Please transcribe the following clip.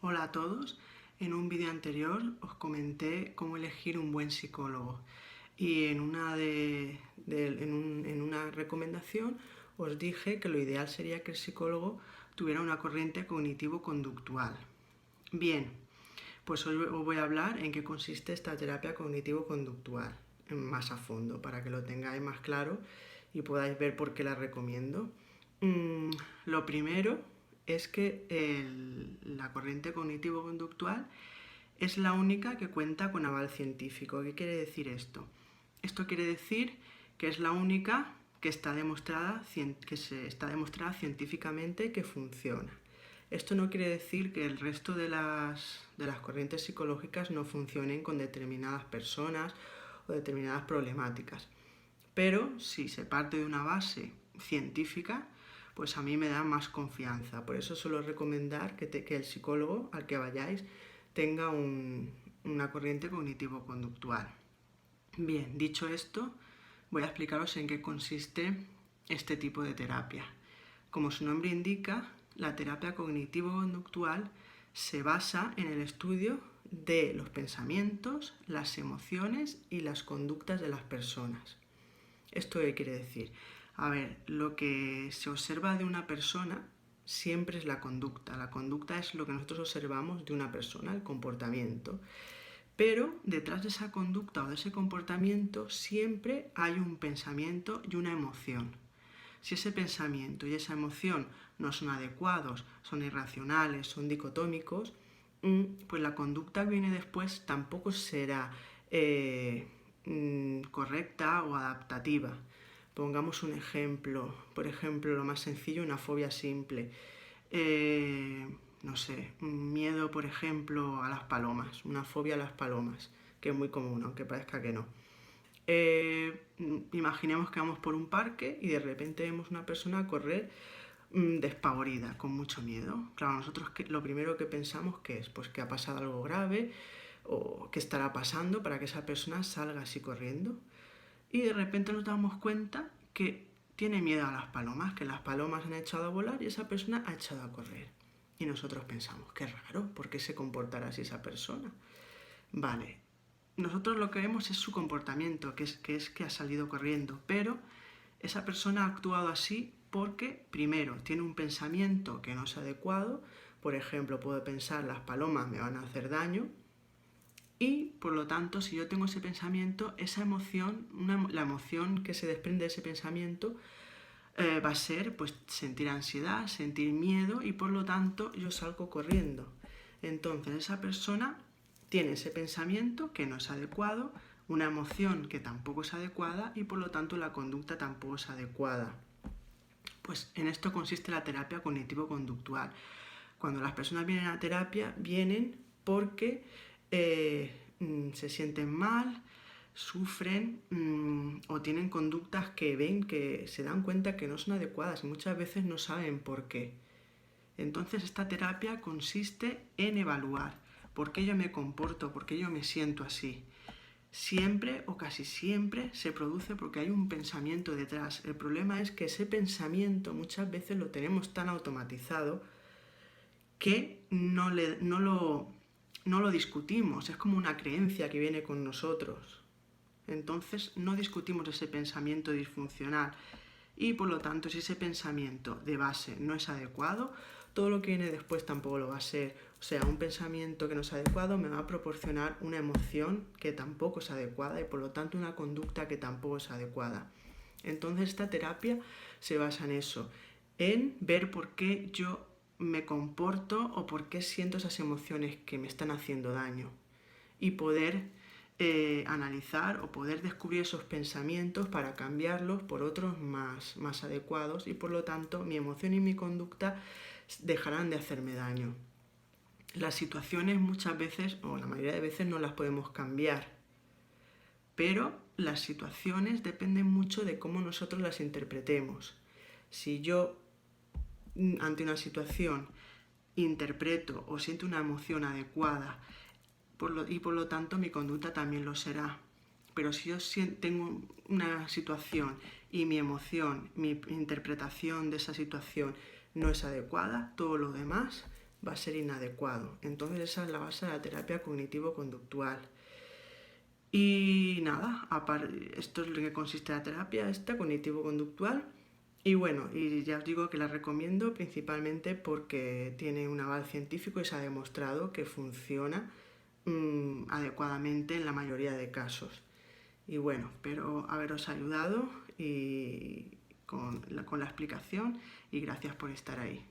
Hola a todos. En un vídeo anterior os comenté cómo elegir un buen psicólogo y en una recomendación os dije que lo ideal sería que el psicólogo tuviera una corriente cognitivo-conductual. Bien, pues hoy os voy a hablar en qué consiste esta terapia cognitivo-conductual más a fondo para que lo tengáis más claro y podáis ver por qué la recomiendo. Lo primero es que la corriente cognitivo-conductual es la única que cuenta con aval científico. ¿Qué quiere decir esto? Esto quiere decir que es la única que está demostrada científicamente que funciona. Esto no quiere decir que el resto de las corrientes psicológicas no funcionen con determinadas personas o determinadas problemáticas. Pero si se parte de una base científica, pues a mí me da más confianza. Por eso suelo recomendar que el psicólogo al que vayáis tenga una corriente cognitivo-conductual. Bien, dicho esto, voy a explicaros en qué consiste este tipo de terapia. Como su nombre indica, la terapia cognitivo-conductual se basa en el estudio de los pensamientos, las emociones y las conductas de las personas. ¿Esto qué quiere decir? A ver, lo que se observa de una persona siempre es la conducta. La conducta es lo que nosotros observamos de una persona, el comportamiento. Pero detrás de esa conducta o de ese comportamiento siempre hay un pensamiento y una emoción. Si ese pensamiento y esa emoción no son adecuados, son irracionales, son dicotómicos, pues la conducta que viene después tampoco será correcta o adaptativa. Pongamos un ejemplo, por ejemplo, lo más sencillo, una fobia simple. No sé, un miedo, por ejemplo, a las palomas, una fobia a las palomas, que es muy común, aunque parezca que no. Imaginemos que vamos por un parque y de repente vemos una persona correr despavorida, con mucho miedo. Claro, nosotros lo primero que pensamos que es pues que ha pasado algo grave o qué estará pasando para que esa persona salga así corriendo. Y de repente nos damos cuenta que tiene miedo a las palomas, que las palomas han echado a volar y esa persona ha echado a correr. Y nosotros pensamos, qué raro, ¿por qué se comportará así esa persona? Vale, nosotros lo que vemos es su comportamiento, que es que ha salido corriendo, pero esa persona ha actuado así porque, primero, tiene un pensamiento que no es adecuado. Por ejemplo, puedo pensar, las palomas me van a hacer daño, y por lo tanto, si yo tengo ese pensamiento, esa emoción, la emoción que se desprende de ese pensamiento va a ser pues sentir ansiedad, sentir miedo y por lo tanto yo salgo corriendo. Entonces esa persona tiene ese pensamiento que no es adecuado, una emoción que tampoco es adecuada y por lo tanto la conducta tampoco es adecuada. Pues en esto consiste la terapia cognitivo-conductual. Cuando las personas vienen a terapia, vienen porque se sienten mal, sufren o tienen conductas que ven, que se dan cuenta que no son adecuadas y muchas veces no saben por qué. Entonces esta terapia consiste en evaluar por qué yo me comporto, por qué yo me siento así. Siempre o casi siempre se produce porque hay un pensamiento detrás. El problema es que ese pensamiento muchas veces lo tenemos tan automatizado que no lo discutimos, es como una creencia que viene con nosotros. Entonces no discutimos ese pensamiento disfuncional y por lo tanto si ese pensamiento de base no es adecuado, todo lo que viene después tampoco lo va a ser. O sea, un pensamiento que no es adecuado me va a proporcionar una emoción que tampoco es adecuada y por lo tanto una conducta que tampoco es adecuada. Entonces esta terapia se basa en eso, en ver por qué yo me comporto o por qué siento esas emociones que me están haciendo daño y poder analizar o poder descubrir esos pensamientos para cambiarlos por otros más adecuados y por lo tanto mi emoción y mi conducta dejarán de hacerme daño. Las situaciones muchas veces o la mayoría de veces no las podemos cambiar, pero las situaciones dependen mucho de cómo nosotros las interpretemos. Si yo ante una situación interpreto o siento una emoción adecuada y por lo tanto mi conducta también lo será. Pero si yo tengo una situación y mi emoción, mi interpretación de esa situación no es adecuada, todo lo demás va a ser inadecuado. Entonces esa es la base de la terapia cognitivo-conductual. Y nada, esto es lo que consiste la terapia esta cognitivo-conductual. Y bueno, y ya os digo que la recomiendo principalmente porque tiene un aval científico y se ha demostrado que funciona adecuadamente en la mayoría de casos. Y bueno, espero haberos ayudado con la explicación y gracias por estar ahí.